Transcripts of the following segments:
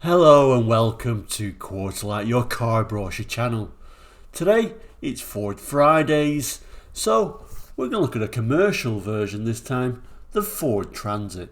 Hello and welcome to Quarterlight, your car brochure channel. Today it's Ford Fridays, so we're going to look at a commercial version this time, the Ford Transit.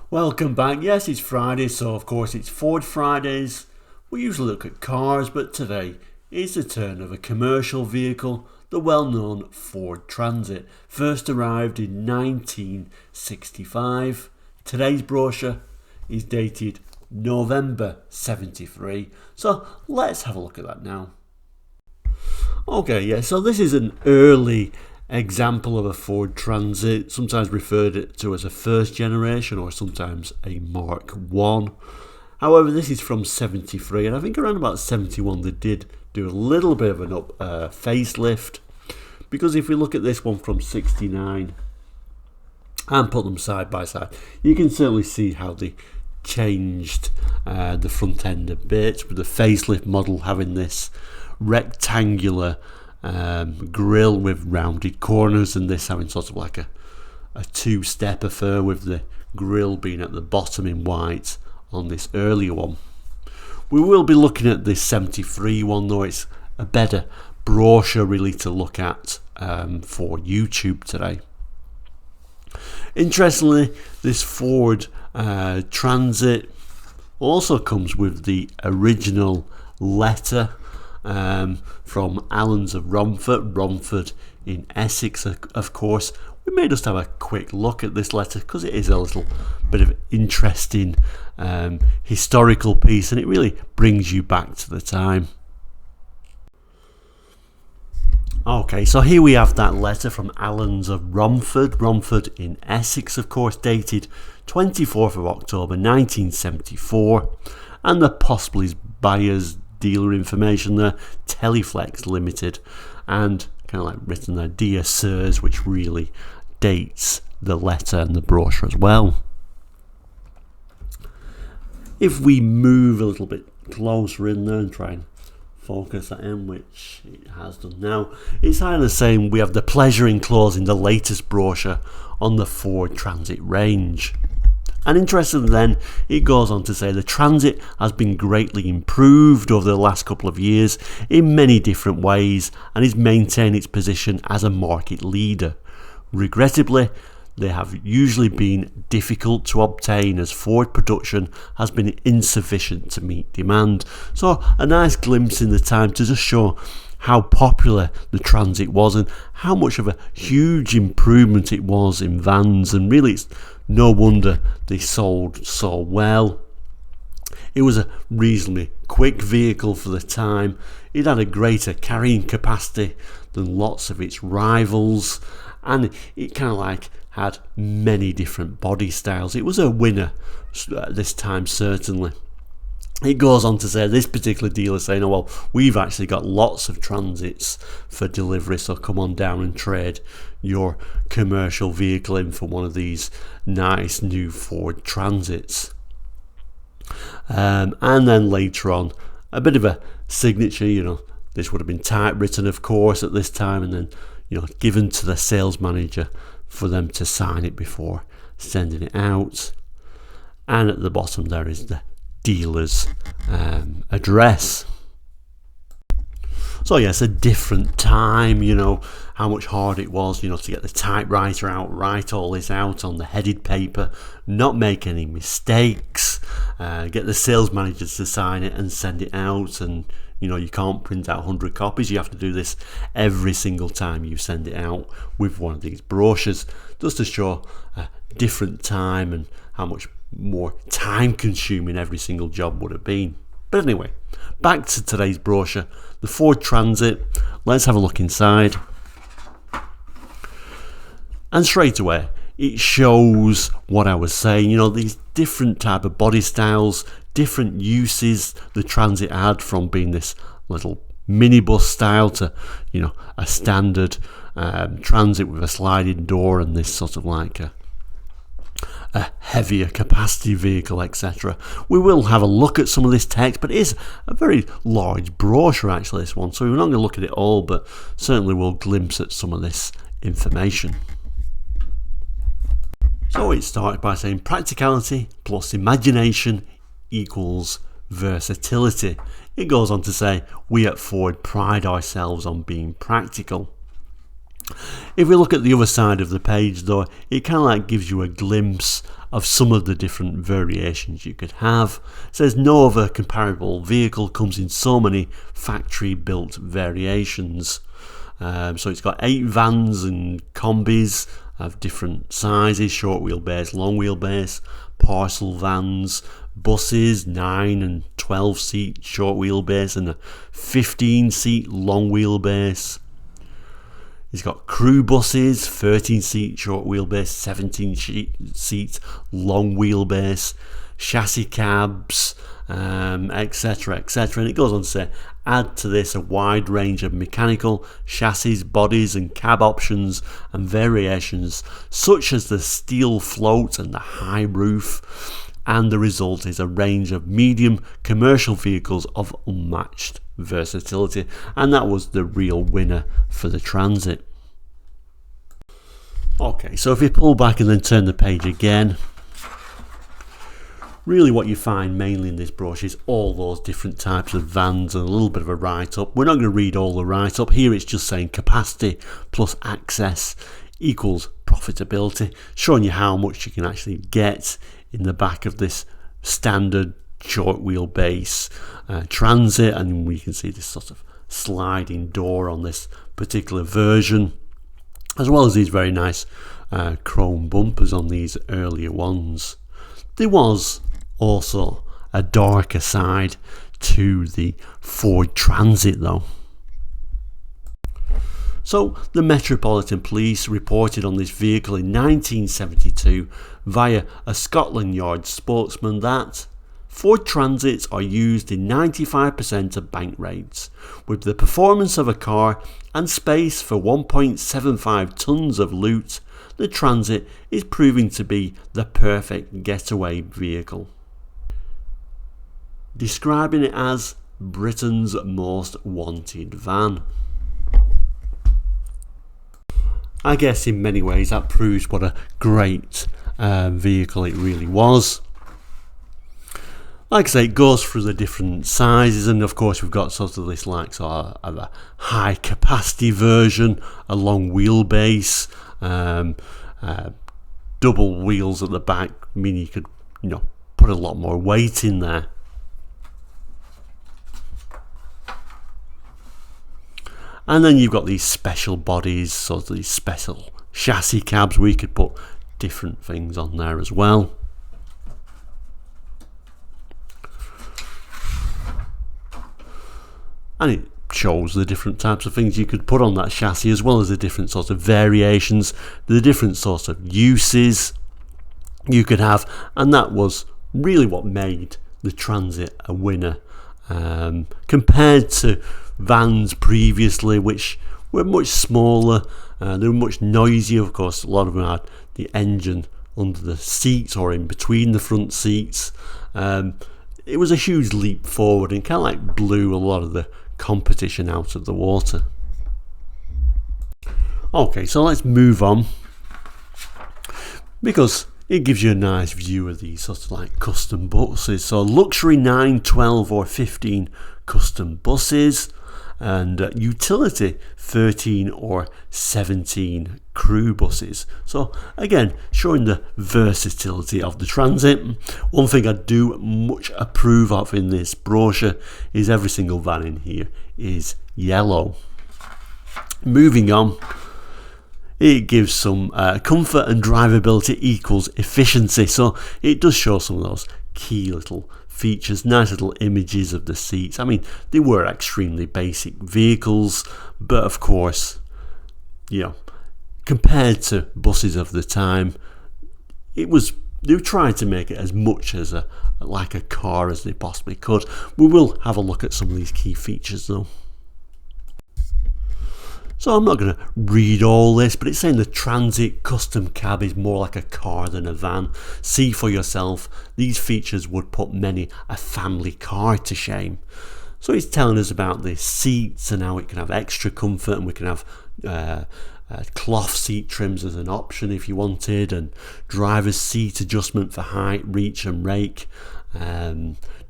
Welcome back. Yes, it's Friday, so of course it's Ford Fridays. We usually look at cars, but today is the turn of a commercial vehicle, the well-known Ford Transit. First arrived in 1965. Today's brochure is dated November 73. So let's have a look at that now. Okay, yeah, so this is an early example of a Ford Transit, sometimes referred to as a first generation or sometimes a Mark 1. However, this is from 73, and I think around about 71 they did do a little bit of an facelift, because if we look at this one from 69 and put them side by side, you can certainly see how they changed the front end a bit, with the facelift model having this rectangular grille with rounded corners, and this having sort of like a two-step affair with the grille being at the bottom in white on this earlier one. We will be looking at this 73 one, though it's a better brochure really to look at for YouTube today. Interestingly, this Ford Transit also comes with the original letter from Allens of Romford in Essex, of course. We may just have a quick look at this letter because it is a little bit of interesting historical piece, and it really brings you back to the time. Okay, so here we have that letter from Allens of Romford in Essex, of course, dated 24th of October 1974, and the possibly buyer's dealer information there, Teleflex Limited, and kind of like written there, Dear Sirs, which really dates the letter and the brochure as well. If we move a little bit closer in there and try and focus that in, which it has done now, it's either saying we have the pleasure in closing the latest brochure on the Ford Transit range. And interestingly then, it goes on to say the Transit has been greatly improved over the last couple of years in many different ways and is maintaining its position as a market leader. Regrettably, they have usually been difficult to obtain as Ford production has been insufficient to meet demand. So a nice glimpse in the time to just show how popular the Transit was and how much of a huge improvement it was in vans, and really it's no wonder they sold so well. It was a reasonably quick vehicle for the time. It had a greater carrying capacity than lots of its rivals, and it kind of like had many different body styles. It was a winner at this time, certainly. It goes on to say, this particular dealer saying, oh well, we've actually got lots of Transits for delivery, so come on down and trade your commercial vehicle in for one of these nice new Ford Transits. And then later on, a bit of a signature, this would have been typewritten, of course, at this time, and then, given to the sales manager for them to sign it before sending it out. And at the bottom there is the dealer's address. So yes, a different time, how much harder it was, to get the typewriter out, write all this out on the headed paper, not make any mistakes, get the sales managers to sign it and send it out, and you can't print out 100 copies. You have to do this every single time you send it out with one of these brochures, just to show a different time and how much more time consuming every single job would have been. But anyway, back to today's brochure, the Ford Transit. Let's have a look inside. And straight away, it shows what I was saying, these different type of body styles, different uses the Transit had, from being this little minibus style to, a standard Transit with a sliding door and this sort of like a heavier capacity vehicle, etc. We will have a look at some of this text, but it is a very large brochure actually, this one, so we're not going to look at it all, but certainly we'll glimpse at some of this information. So it starts by saying practicality plus imagination equals versatility. It goes on to say we at Ford pride ourselves on being practical. If we look at the other side of the page though, it kind of like gives you a glimpse of some of the different variations you could have. It says no other comparable vehicle comes in so many factory built variations. So it's got 8 vans and combis of different sizes, short wheelbase, long wheelbase, parcel vans, buses, 9 and 12 seat short wheelbase and a 15 seat long wheelbase. It's got crew buses, 13 seat short wheelbase, 17 seat long wheelbase, chassis cabs, etc, etc, and it goes on to say add to this a wide range of mechanical, chassis, bodies and cab options and variations such as the steel float and the high roof, and the result is a range of medium commercial vehicles of unmatched versatility, and that was the real winner for the Transit. Okay, so if you pull back and then turn the page again, really what you find mainly in this brochure is all those different types of vans and a little bit of a write-up. We're not going to read all the write-up. Here it's just saying capacity plus access equals profitability, showing you how much you can actually get in the back of this standard short wheelbase Transit, and we can see this sort of sliding door on this particular version, as well as these very nice chrome bumpers on these earlier ones. There was also a darker side to the Ford Transit though. So the Metropolitan Police reported on this vehicle in 1972 via a Scotland Yard spokesman that Ford Transits are used in 95% of bank raids. With the performance of a car and space for 1.75 tons of loot, the Transit is proving to be the perfect getaway vehicle, describing it as Britain's most wanted van. I guess in many ways that proves what a great vehicle it really was. Like I say, it goes through the different sizes, and of course we've got sort of this like sort of a high capacity version, a long wheelbase, double wheels at the back, meaning you could, you know, put a lot more weight in there. And then you've got these special bodies, sort of these special chassis cabs where you could put different things on there as well. And it shows the different types of things you could put on that chassis, as well as the different sorts of variations, the different sorts of uses you could have, and that was really what made the Transit a winner compared to vans previously, which were much smaller. They were much noisier. Of course, a lot of them had the engine under the seats or in between the front seats. It was a huge leap forward and kind of like blew a lot of the competition out of the water. Okay, so let's move on, because it gives you a nice view of these sort of like custom buses. So luxury 9, 12 or 15 custom buses, and utility 13 or 17 crew buses. So again, showing the versatility of the Transit. One thing I do much approve of in this brochure is every single van in here is yellow. Moving on, it gives some comfort and drivability equals efficiency. So it does show some of those key little features, nice little images of the seats. I mean, they were extremely basic vehicles, but of course, you know, compared to buses of the time, they were trying to make it as much as like a car as they possibly could. We will have a look at some of these key features though. So I'm not going to read all this, but it's saying the Transit Custom Cab is more like a car than a van. See for yourself, these features would put many a family car to shame. So it's telling us about the seats and how it can have extra comfort, and we can have cloth seat trims as an option if you wanted, and driver's seat adjustment for height, reach and rake,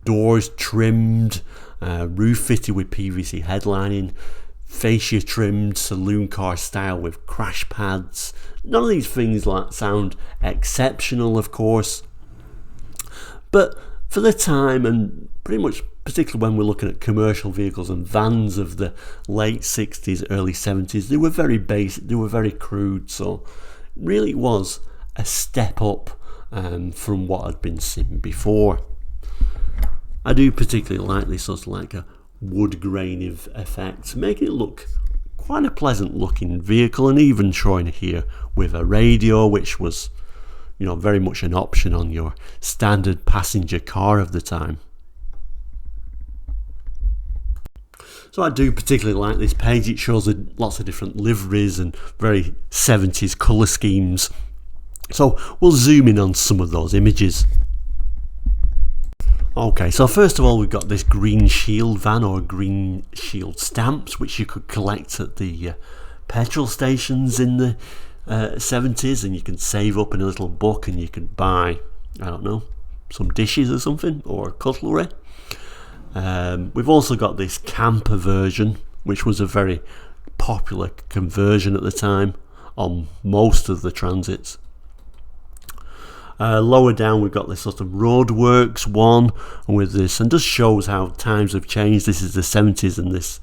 doors trimmed, roof fitted with PVC headlining, fascia trimmed saloon car style with crash pads. None of these things sound exceptional, of course, but for the time, and pretty much particularly when we're looking at commercial vehicles and vans of the late 60s, early 70s, they were very basic, they were very crude, so really it was a step up from what had been seen before. I do particularly like this sort of like a wood grain effect, making it look quite a pleasant looking vehicle, and even showing here with a radio, which was, you know, very much an option on your standard passenger car of the time. So I do particularly like this page. It shows lots of different liveries and very 70s colour schemes. So we'll zoom in on some of those images. Okay, so first of all we've got this green shield van, or green shield stamps, which you could collect at the petrol stations in the 70s, and you can save up in a little book and you can buy, I don't know, some dishes or something, or cutlery. We've also got this camper version, which was a very popular conversion at the time on most of the Transits. Lower down we've got this sort of roadworks one with this, and just shows how times have changed. This is the 70s, and this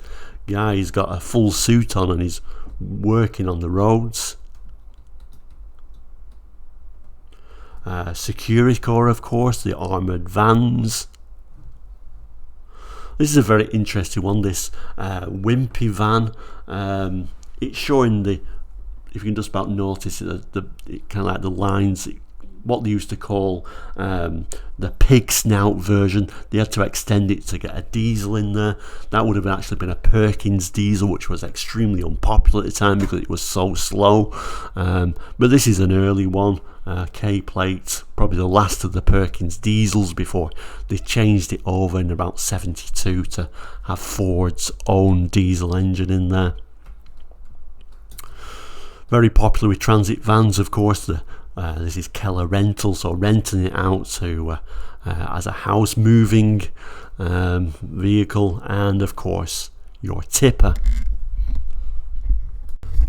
guy, he's got a full suit on and he's working on the roads. Securicore, of course, the armoured vans. This is a very interesting one, this wimpy van. It's showing the, if you can just about notice it, kind of like the lines, what they used to call the pig snout version. They had to extend it to get a diesel in there. That would have actually been a Perkins diesel, which was extremely unpopular at the time because it was so slow. But this is an early one, K-plate, probably the last of the Perkins diesels before they changed it over in about 72 to have Ford's own diesel engine in there. Very popular with transit vans, of course. This is Keller rental, so renting it out to as a house moving vehicle, and of course your tipper.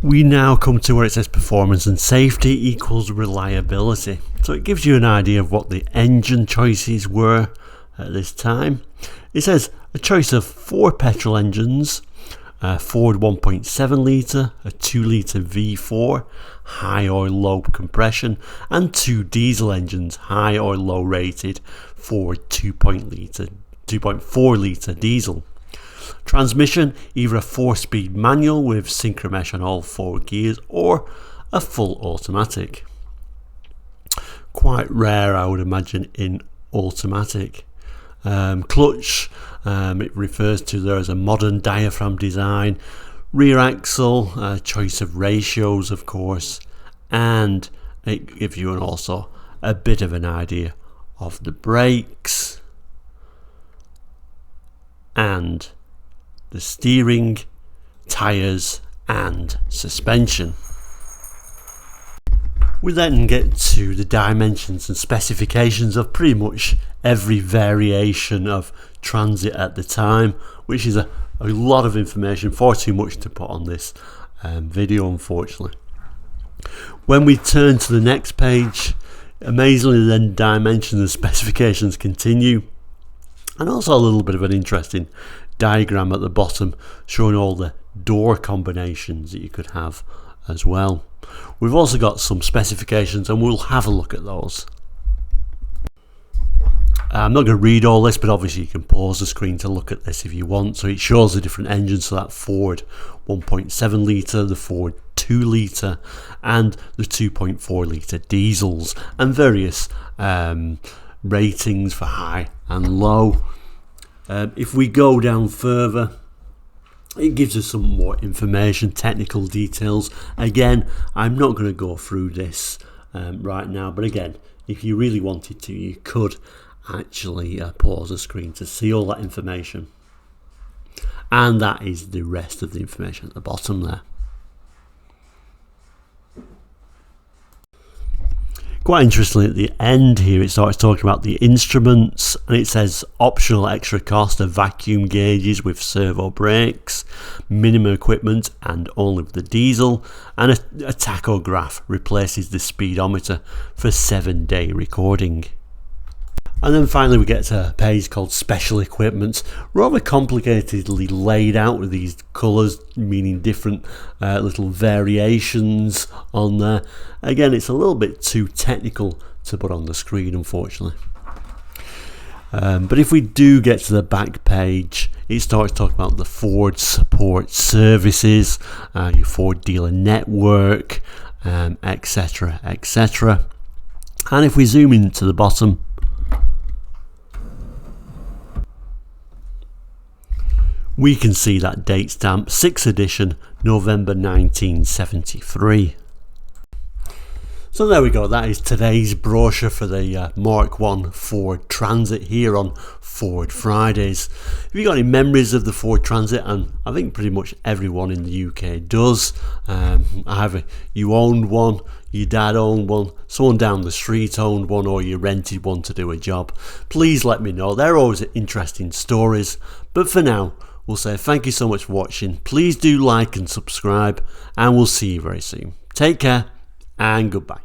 We now come to where it says performance and safety equals reliability. So it gives you an idea of what the engine choices were at this time. It says a choice of 4 petrol engines, Ford 1.7 litre, a 2 litre V4, high or low compression, and 2 diesel engines, high or low rated, Ford 2.4 litre diesel. Transmission, either a 4-speed manual with synchromesh on all 4 gears, or a full automatic. Quite rare, I would imagine, in automatic. Clutch, it refers to there as a modern diaphragm design. Rear axle, choice of ratios, of course, and it gives you also a bit of an idea of the brakes and the steering, tyres and suspension. We then get to the dimensions and specifications of pretty much every variation of Transit at the time, which is a lot of information, far too much to put on this video, unfortunately. When we turn to the next page, amazingly then dimensions and specifications continue, and also a little bit of an interesting diagram at the bottom showing all the door combinations that you could have as well. We've also got some specifications and we'll have a look at those. I'm not going to read all this, but obviously you can pause the screen to look at this if you want. So it shows the different engines, so that Ford 1.7 litre, the Ford 2 litre and the 2.4 litre diesels, and various ratings for high and low. If we go down further, It gives us some more information, technical details. Again, I'm not going to go through this right now, but again, if you really wanted to, you could actually pause the screen to see all that information. And that is the rest of the information at the bottom there. Quite interestingly, at the end here, it starts talking about the instruments, and it says optional extra cost of vacuum gauges with servo brakes, minimum equipment and only with the diesel, and a tachograph replaces the speedometer for 7-day recording. And then finally we get to a page called Special Equipment, rather complicatedly laid out with these colours meaning different little variations on there. Again, it's a little bit too technical to put on the screen, unfortunately. But if we do get to the back page, it starts talking about the Ford support services, your Ford dealer network, etc, etc. And if we zoom into the bottom, we can see that date stamp, 6th edition, November 1973. So there we go, that is today's brochure for the Mark I Ford Transit here on Ford Fridays. Have you got any memories of the Ford Transit? And I think pretty much everyone in the UK does. Either you owned one, your dad owned one, someone down the street owned one, or you rented one to do a job. Please let me know, they're always interesting stories. But for now, we'll say thank you so much for watching. Please do like and subscribe, and we'll see you very soon. Take care and goodbye.